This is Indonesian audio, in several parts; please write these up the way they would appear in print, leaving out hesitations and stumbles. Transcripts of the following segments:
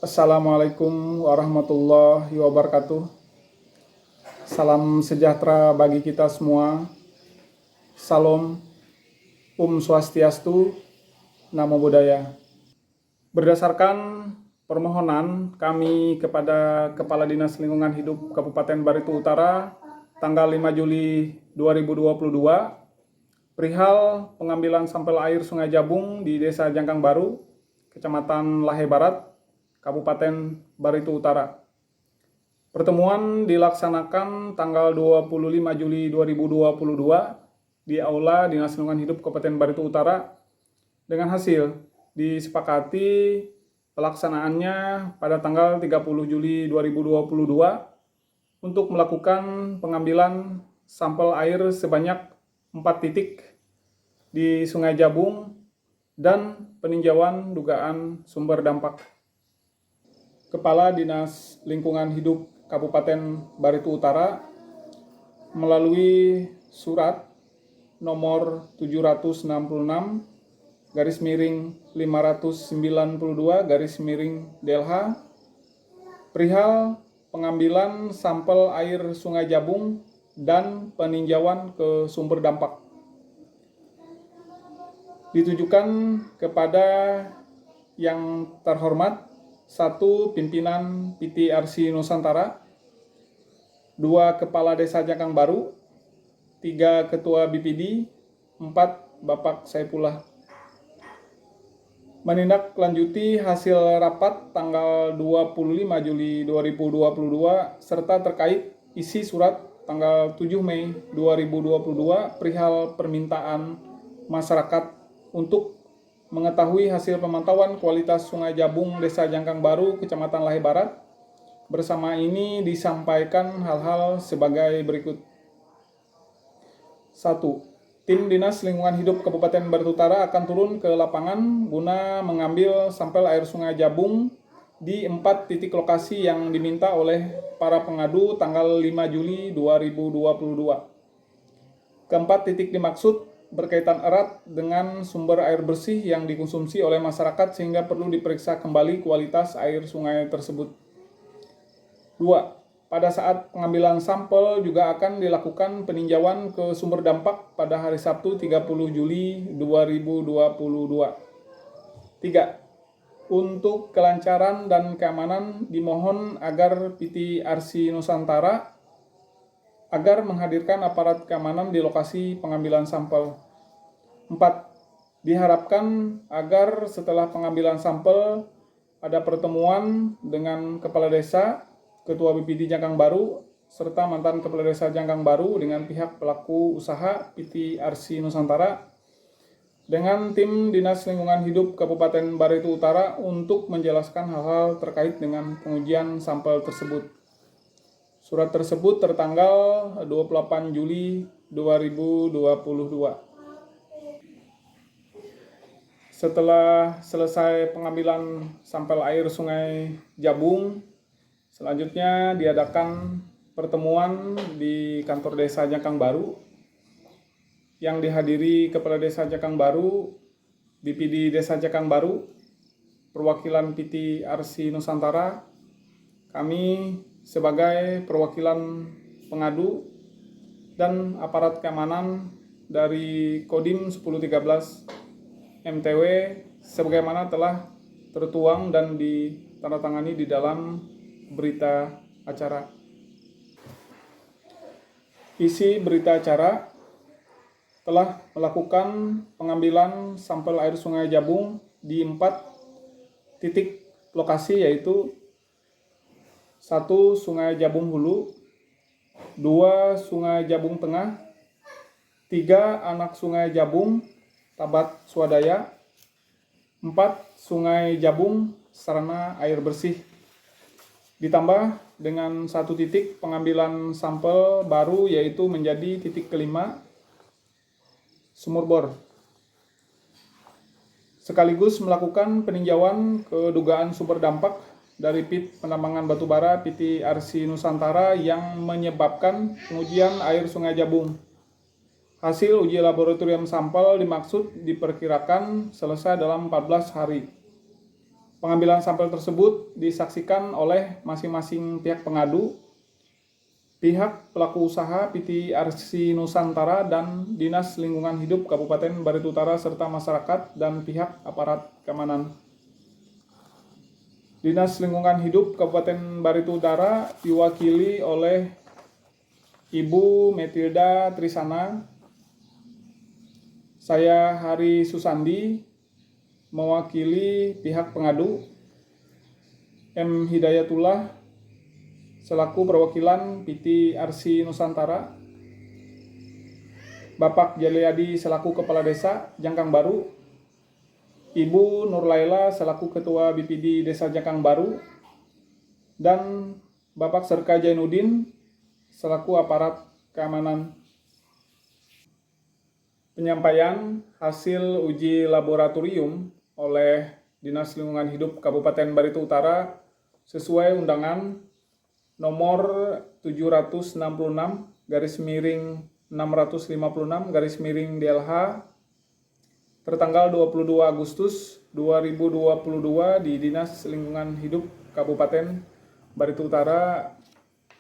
Assalamualaikum warahmatullahi wabarakatuh. Salam sejahtera bagi kita semua. Salam, Swastiastu, Namo Buddhaya. Berdasarkan permohonan kami kepada Kepala Dinas Lingkungan Hidup Kabupaten Barito Utara tanggal 5 Juli 2022 perihal pengambilan sampel air Sungai Jabung di Desa Jangkang Baru, Kecamatan Lahe Barat, Kabupaten Barito Utara. Pertemuan dilaksanakan tanggal 25 Juli 2022 di Aula Dinas Lingkungan Hidup Kabupaten Barito Utara dengan hasil disepakati pelaksanaannya pada tanggal 30 Juli 2022 untuk melakukan pengambilan sampel air sebanyak 4 titik di Sungai Jabung dan peninjauan dugaan sumber dampak. Kepala Dinas Lingkungan Hidup Kabupaten Barito Utara melalui surat nomor 766 garis miring 592 garis miring DLH perihal pengambilan sampel air Sungai Jabung dan peninjauan ke sumber dampak ditujukan kepada yang terhormat: 1. Pimpinan PTRC Nusantara, 2. Kepala Desa Jangkang Baru, 3. Ketua BPD, 4. Bapak Saifullah. Menindaklanjuti hasil rapat tanggal 25 Juli 2022 serta terkait isi surat tanggal 7 Mei 2022 perihal permintaan masyarakat untuk mengetahui hasil pemantauan kualitas Sungai Jabung Desa Jangkang Baru, Kecamatan Lahe Barat. Bersama ini disampaikan hal-hal sebagai berikut. 1. Tim Dinas Lingkungan Hidup Kabupaten Barito Utara akan turun ke lapangan guna mengambil sampel air Sungai Jabung di 4 titik lokasi yang diminta oleh para pengadu tanggal 5 Juli 2022. Keempat titik dimaksud berkaitan erat dengan sumber air bersih yang dikonsumsi oleh masyarakat sehingga perlu diperiksa kembali kualitas air sungai tersebut. 2. Pada saat pengambilan sampel juga akan dilakukan peninjauan ke sumber dampak pada hari Sabtu 30 Juli 2022. 3. Untuk kelancaran dan keamanan dimohon agar PTRC Nusantara agar menghadirkan aparat keamanan di lokasi pengambilan sampel. 4. Diharapkan agar setelah pengambilan sampel ada pertemuan dengan Kepala Desa, Ketua BPD Jangkang Baru, serta mantan Kepala Desa Jangkang Baru dengan pihak pelaku usaha PTRC Nusantara dengan tim Dinas Lingkungan Hidup Kabupaten Barito Utara untuk menjelaskan hal-hal terkait dengan pengujian sampel tersebut. Surat tersebut tertanggal 28 Juli 2022. Setelah selesai pengambilan sampel air Sungai Jabung, selanjutnya diadakan pertemuan di kantor Desa Jangkang Baru yang dihadiri Kepala Desa Jangkang Baru, BPD Desa Jangkang Baru, perwakilan PTRC Nusantara, kami sebagai perwakilan pengadu dan aparat keamanan dari Kodim 1013 MTW sebagaimana telah tertuang dan ditandatangani di dalam berita acara. Isi berita acara telah melakukan pengambilan sampel air Sungai Jabung di 4 titik lokasi, yaitu 1. Sungai Jabung Hulu, 2. Sungai Jabung Tengah, 3. Anak Sungai Jabung Tabat Swadaya, 4. Sungai Jabung Sarana Air Bersih. Ditambah dengan 1 titik pengambilan sampel baru, yaitu menjadi titik kelima, sumur bor. Sekaligus melakukan peninjauan kedugaan sumber dampak dari pit penambangan batubara PTRC Nusantara yang menyebabkan pengujian air Sungai Jabung. Hasil uji laboratorium sampel dimaksud diperkirakan selesai dalam 14 hari. Pengambilan sampel tersebut disaksikan oleh masing-masing pihak pengadu, pihak pelaku usaha PT Arsi Nusantara dan Dinas Lingkungan Hidup Kabupaten Barito Utara serta masyarakat dan pihak aparat keamanan. Dinas Lingkungan Hidup Kabupaten Barito Utara diwakili oleh Ibu Metilda Trisana. Saya Hari Susandi mewakili pihak pengadu, M. Hidayatullah selaku perwakilan PT Arsi Nusantara, Bapak Jaliadi selaku Kepala Desa Jangkang Baru, Ibu Nurlaila selaku Ketua BPD Desa Jangkang Baru, dan Bapak Serka Jainuddin selaku aparat keamanan. Penyampaian hasil uji laboratorium oleh Dinas Lingkungan Hidup Kabupaten Barito Utara sesuai undangan nomor 766/656/DLH tertanggal 22 Agustus 2022 di Dinas Lingkungan Hidup Kabupaten Barito Utara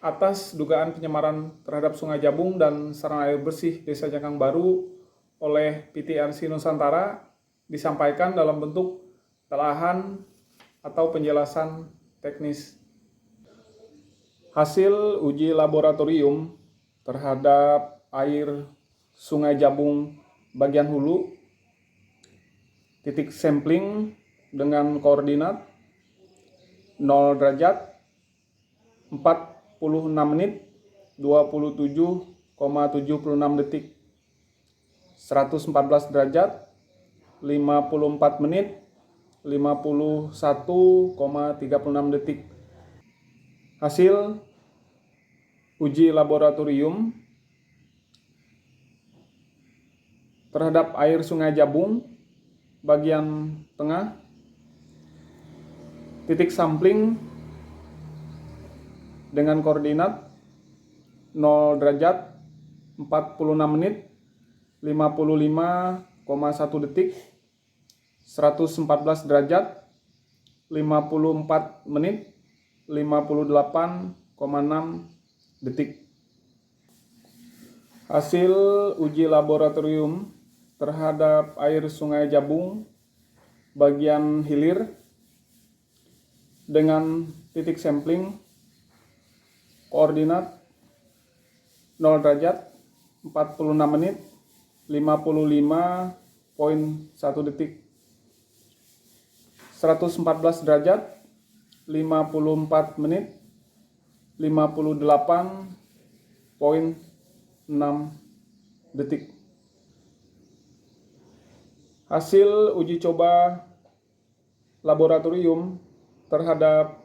atas dugaan penyemaran terhadap Sungai Jabung dan saluran air bersih Desa Jangkang Baru oleh PT Arsi Nusantara disampaikan dalam bentuk telahan atau penjelasan teknis. Hasil uji laboratorium terhadap air Sungai Jabung bagian hulu, titik sampling dengan koordinat 0 derajat 46 menit 27,76 detik, 114 derajat 54 menit 51,36 detik. Hasil uji laboratorium terhadap air Sungai Jabung bagian tengah, titik sampling dengan koordinat 0 derajat 46 menit 55,1 detik, 114 derajat 54 menit 58,6 detik. Hasil uji laboratorium terhadap air Sungai Jabung bagian hilir dengan titik sampling koordinat 0 derajat 46 menit 55,1 detik, 114 derajat 54 menit 58,6 detik. Hasil uji coba laboratorium terhadap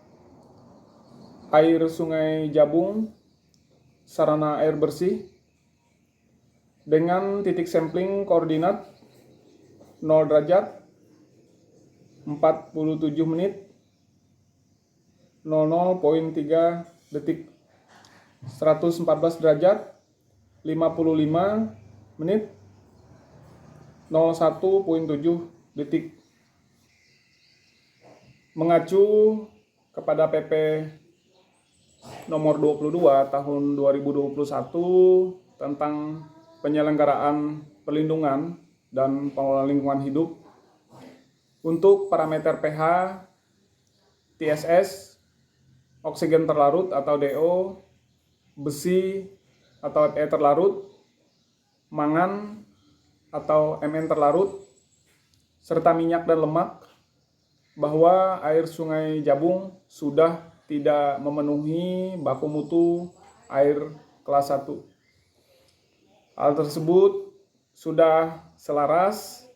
air Sungai Jabung sarana air bersih dengan titik sampling koordinat 0 derajat 47 menit 00,3 detik, 114 derajat 55 menit 01,7 detik. Mengacu kepada PP nomor 22 tahun 2021 tentang penyelenggaraan perlindungan dan pengelolaan lingkungan hidup untuk parameter pH, TSS, oksigen terlarut atau DO, besi atau Fe terlarut, mangan atau Mn terlarut, serta minyak dan lemak, bahwa air Sungai Jabung sudah tidak memenuhi baku mutu air kelas 1. Hal tersebut sudah selaras.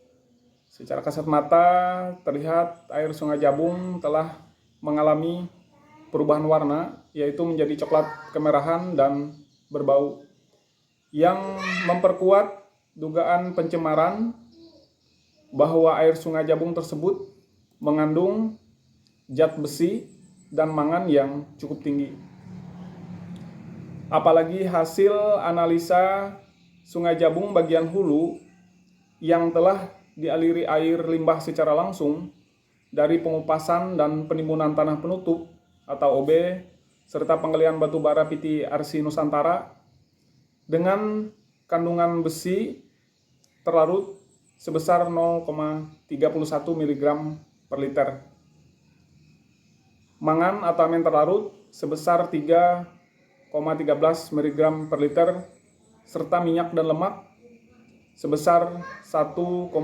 Secara kasat mata terlihat air Sungai Jabung telah mengalami perubahan warna, yaitu menjadi coklat kemerahan dan berbau, yang memperkuat dugaan pencemaran bahwa air Sungai Jabung tersebut mengandung zat besi dan mangan yang cukup tinggi. Apalagi hasil analisa Sungai Jabung bagian hulu yang telah dialiri air limbah secara langsung dari pengupasan dan penimbunan tanah penutup atau OB serta penggalian batu bara PT RC Nusantara dengan kandungan besi terlarut sebesar 0,31 mg per liter. Mangan atau amen terlarut sebesar 3,13 mg per liter serta minyak dan lemak sebesar 1,45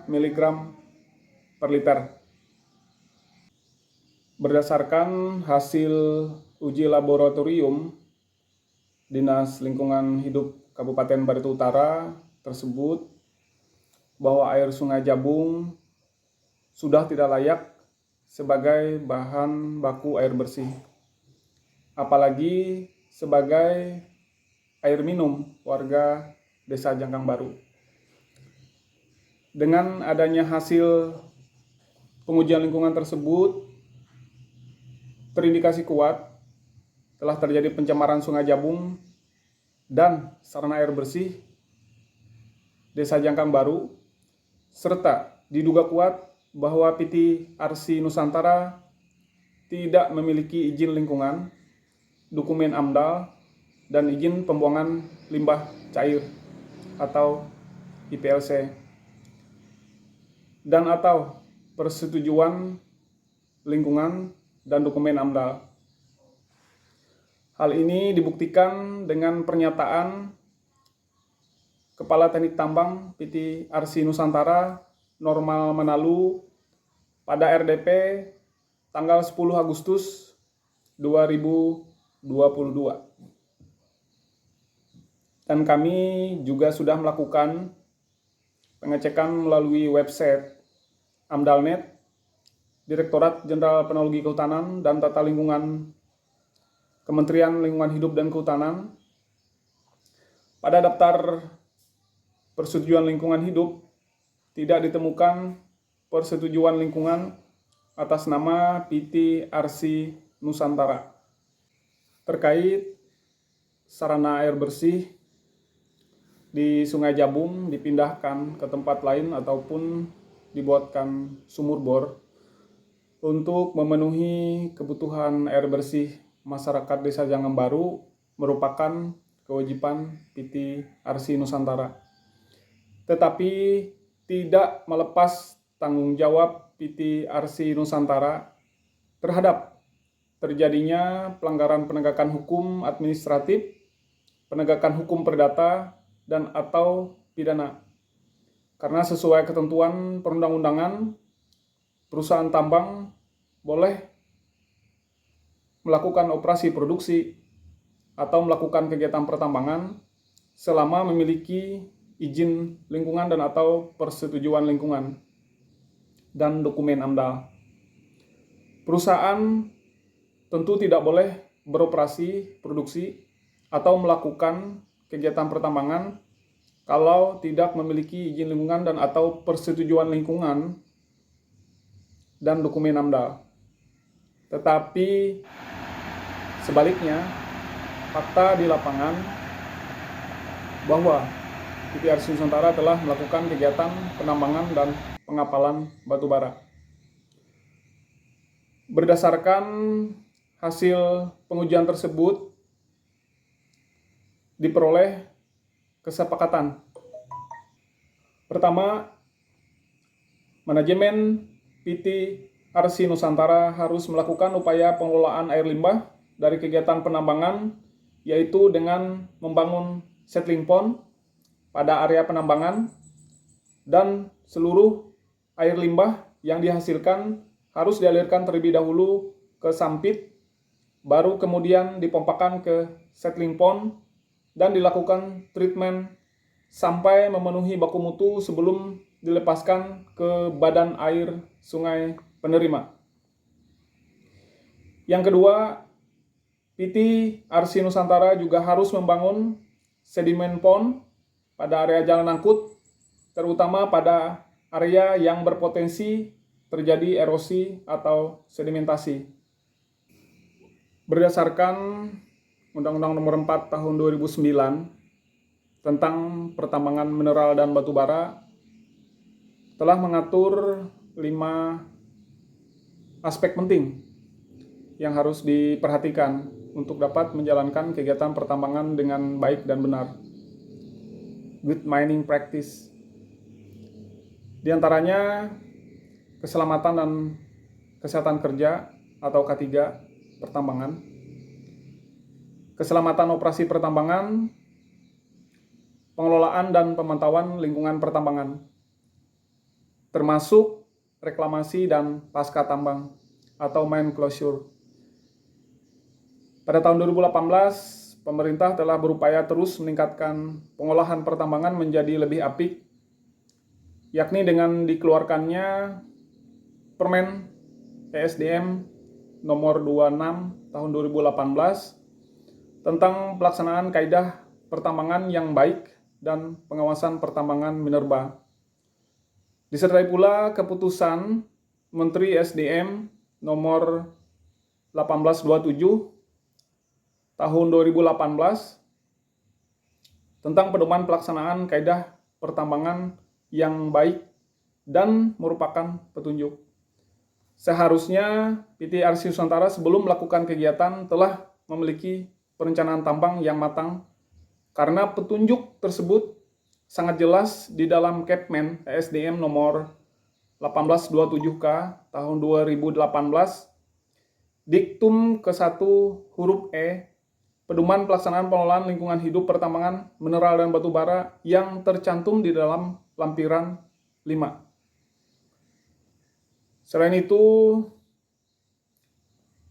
mg per liter. Berdasarkan hasil uji laboratorium Dinas Lingkungan Hidup Kabupaten Barito Utara tersebut bahwa air Sungai Jabung sudah tidak layak sebagai bahan baku air bersih, apalagi sebagai air minum warga Desa Jangkang Baru. Dengan adanya hasil pengujian lingkungan tersebut, terindikasi kuat telah terjadi pencemaran Sungai Jabung dan sarana air bersih Desa Jangkang Baru, serta diduga kuat bahwa PT RC Nusantara tidak memiliki izin lingkungan, dokumen AMDAL, dan izin pembuangan limbah cair atau IPLC, dan atau persetujuan lingkungan dan dokumen AMDAL. Hal ini dibuktikan dengan pernyataan Kepala Teknik Tambang PT RC Nusantara Normal Manalu pada RDP tanggal 10 Agustus 2022. Dan kami juga sudah melakukan pengecekan melalui website AMDALNet, Direktorat Jenderal Penologi Kehutanan dan Tata Lingkungan Kementerian Lingkungan Hidup dan Kehutanan. Pada daftar persetujuan lingkungan hidup tidak ditemukan persetujuan lingkungan atas nama PT RC Nusantara terkait sarana air bersih di Sungai Jabung dipindahkan ke tempat lain ataupun dibuatkan sumur bor untuk memenuhi kebutuhan air bersih masyarakat Desa Jangkang Baru merupakan kewajiban PT RC Nusantara. Tetapi tidak melepas tanggung jawab PT RC Nusantara terhadap terjadinya pelanggaran penegakan hukum administratif, penegakan hukum perdata, dan atau pidana. Karena sesuai ketentuan perundang-undangan, perusahaan tambang boleh melakukan operasi produksi atau melakukan kegiatan pertambangan selama memiliki izin lingkungan dan atau persetujuan lingkungan dan dokumen AMDAL. Perusahaan tentu tidak boleh beroperasi produksi atau melakukan kegiatan pertambangan kalau tidak memiliki izin lingkungan dan atau persetujuan lingkungan dan dokumen AMDAL. Tetapi sebaliknya, fakta di lapangan bahwa PT RC Nusantara telah melakukan kegiatan penambangan dan pengapalan batu bara. Berdasarkan hasil pengujian tersebut, diperoleh kesepakatan. Pertama, manajemen PT RC Nusantara harus melakukan upaya pengelolaan air limbah dari kegiatan penambangan, yaitu dengan membangun settling pond pada area penambangan, dan seluruh air limbah yang dihasilkan harus dialirkan terlebih dahulu ke sampit, baru kemudian dipompakan ke settling pond dan dilakukan treatment sampai memenuhi baku mutu sebelum dilepaskan ke badan air sungai penerima. Yang kedua, PT RC Nusantara juga harus membangun sedimen pond pada area jalan angkut, terutama pada area yang berpotensi terjadi erosi atau sedimentasi. Berdasarkan Undang-Undang Nomor 4 Tahun 2009 tentang pertambangan mineral dan batu bara, telah mengatur 5 aspek penting yang harus diperhatikan untuk dapat menjalankan kegiatan pertambangan dengan baik dan benar. Good mining practice. Di antaranya keselamatan dan kesehatan kerja atau K3 pertambangan, keselamatan operasi pertambangan, pengelolaan dan pemantauan lingkungan pertambangan, termasuk reklamasi dan pasca tambang atau mine closure. Pada tahun 2018, pemerintah telah berupaya terus meningkatkan pengolahan pertambangan menjadi lebih apik, yakni dengan dikeluarkannya Permen ESDM nomor 26 tahun 2018 tentang pelaksanaan kaidah pertambangan yang baik dan pengawasan pertambangan minerba. Disertai pula keputusan Menteri SDM nomor 1827 tahun 2018 tentang pedoman pelaksanaan kaidah pertambangan yang baik dan merupakan petunjuk. Seharusnya PT RC Nusantara sebelum melakukan kegiatan telah memiliki perencanaan tambang yang matang karena petunjuk tersebut sangat jelas di dalam Kepmen ESDM nomor 1827K tahun 2018 diktum ke-1 huruf E pedoman pelaksanaan pengelolaan lingkungan hidup pertambangan mineral dan batu bara yang tercantum di dalam lampiran 5. Selain itu,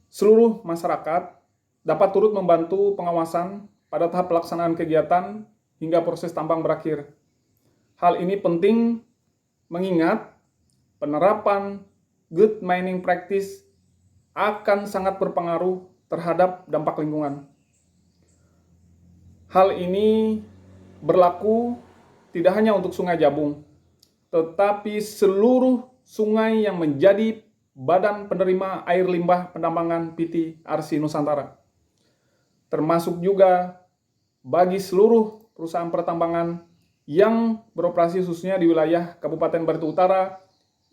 seluruh masyarakat dapat turut membantu pengawasan pada tahap pelaksanaan kegiatan hingga proses tambang berakhir. Hal ini penting mengingat penerapan good mining practice akan sangat berpengaruh terhadap dampak lingkungan. Hal ini berlaku tidak hanya untuk Sungai Jabung, tetapi seluruh sungai yang menjadi badan penerima air limbah penambangan PT RC Nusantara. Termasuk juga bagi seluruh perusahaan pertambangan yang beroperasi khususnya di wilayah Kabupaten Barito Utara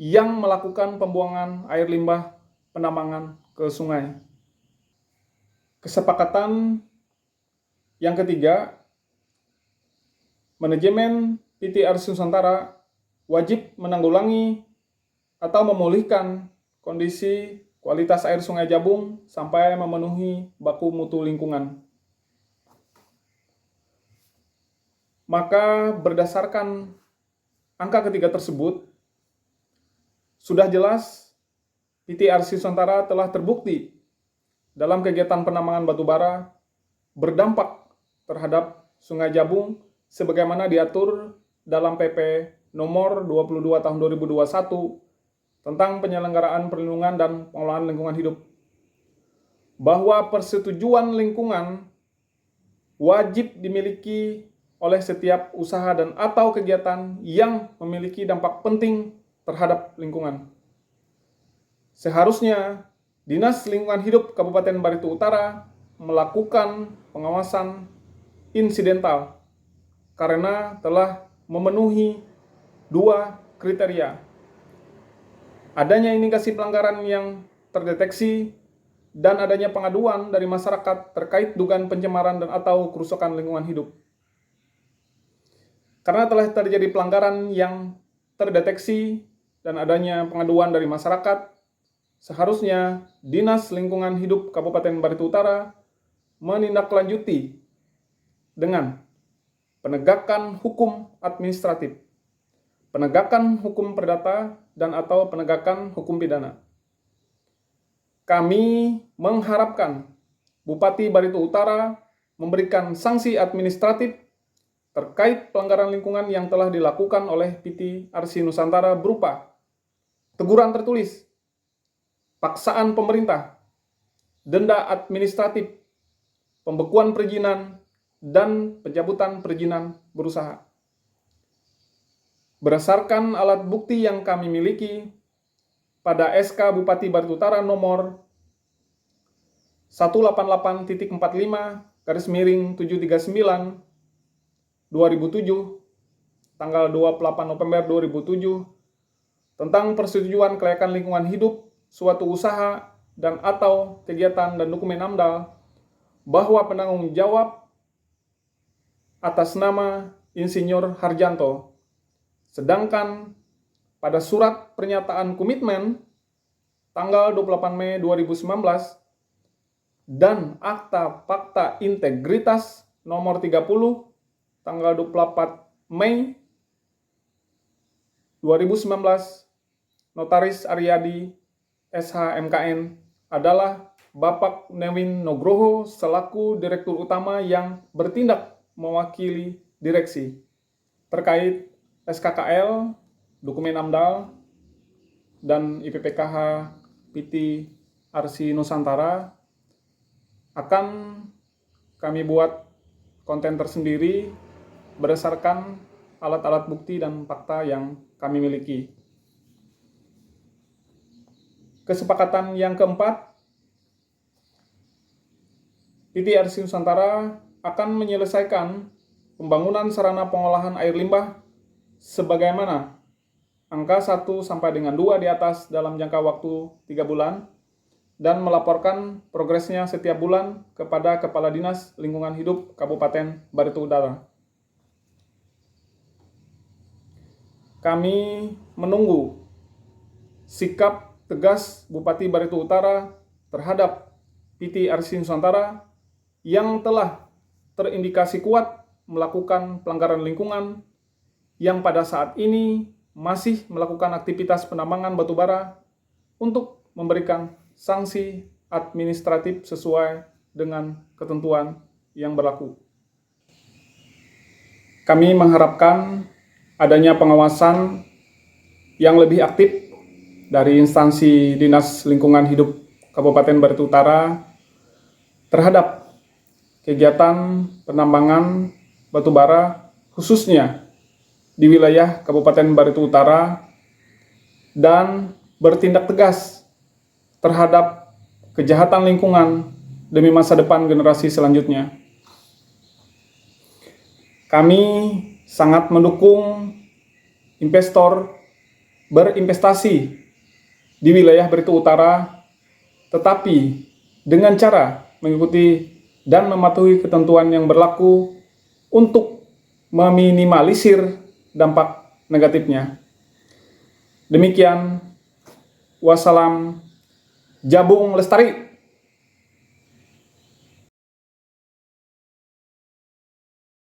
yang melakukan pembuangan air limbah penambangan ke sungai. Kesepakatan yang ketiga, manajemen PT RC Nusantara wajib menanggulangi atau memulihkan kondisi kualitas air Sungai Jabung sampai memenuhi baku mutu lingkungan. Maka berdasarkan angka ketiga tersebut, sudah jelas PT RC Nusantara telah terbukti dalam kegiatan penambangan batu bara berdampak terhadap Sungai Jabung sebagaimana diatur dalam PP nomor 22 tahun 2021 tentang penyelenggaraan perlindungan dan pengelolaan lingkungan hidup, bahwa persetujuan lingkungan wajib dimiliki oleh setiap usaha dan atau kegiatan yang memiliki dampak penting terhadap lingkungan. Seharusnya Dinas Lingkungan Hidup Kabupaten Barito Utara melakukan pengawasan insidental karena telah memenuhi 2 kriteria. Adanya indikasi pelanggaran yang terdeteksi dan adanya pengaduan dari masyarakat terkait dugaan pencemaran dan atau kerusakan lingkungan hidup. Karena telah terjadi pelanggaran yang terdeteksi dan adanya pengaduan dari masyarakat, seharusnya Dinas Lingkungan Hidup Kabupaten Barito Utara menindaklanjuti dengan penegakan hukum administratif, penegakan hukum perdata, dan atau penegakan hukum pidana. Kami mengharapkan Bupati Barito Utara memberikan sanksi administratif terkait pelanggaran lingkungan yang telah dilakukan oleh PT RC Nusantara berupa teguran tertulis, paksaan pemerintah, denda administratif, pembekuan perizinan, dan pencabutan perizinan berusaha. Berdasarkan alat bukti yang kami miliki, pada SK Bupati Barito Utara nomor 188.45/739 2007 tanggal 28 November 2007 tentang persetujuan kelayakan lingkungan hidup suatu usaha dan atau kegiatan dan dokumen AMDAL bahwa penanggung jawab atas nama Insinyur Harjanto. Sedangkan pada surat pernyataan komitmen tanggal 28 Mei 2019 dan akta fakta integritas nomor 30 tanggal 24 Mei 2019, Notaris Aryadi SH MKN adalah Bapak Newin Nugroho selaku Direktur Utama yang bertindak mewakili direksi terkait SKKL, dokumen AMDAL, dan IPPKH PT RC Nusantara akan kami buat konten tersendiri berdasarkan alat-alat bukti dan fakta yang kami miliki. Kesepakatan yang keempat, PT RC Nusantara akan menyelesaikan pembangunan sarana pengolahan air limbah sebagaimana angka 1 sampai dengan 2 di atas dalam jangka waktu 3 bulan dan melaporkan progresnya setiap bulan kepada Kepala Dinas Lingkungan Hidup Kabupaten Barito Utara. Kami menunggu sikap tegas Bupati Barito Utara terhadap PT RC Nusantara yang telah terindikasi kuat melakukan pelanggaran lingkungan yang pada saat ini masih melakukan aktivitas penambangan batubara untuk memberikan sanksi administratif sesuai dengan ketentuan yang berlaku. Kami mengharapkan adanya pengawasan yang lebih aktif dari instansi Dinas Lingkungan Hidup Kabupaten Barito Utara terhadap kegiatan penambangan batubara khususnya di wilayah Kabupaten Barito Utara dan bertindak tegas terhadap kejahatan lingkungan demi masa depan generasi selanjutnya. Kami sangat mendukung investor berinvestasi di wilayah Barito Utara, tetapi dengan cara mengikuti dan mematuhi ketentuan yang berlaku untuk meminimalisir dampak negatifnya. Demikian, wassalam. Jabung Lestari.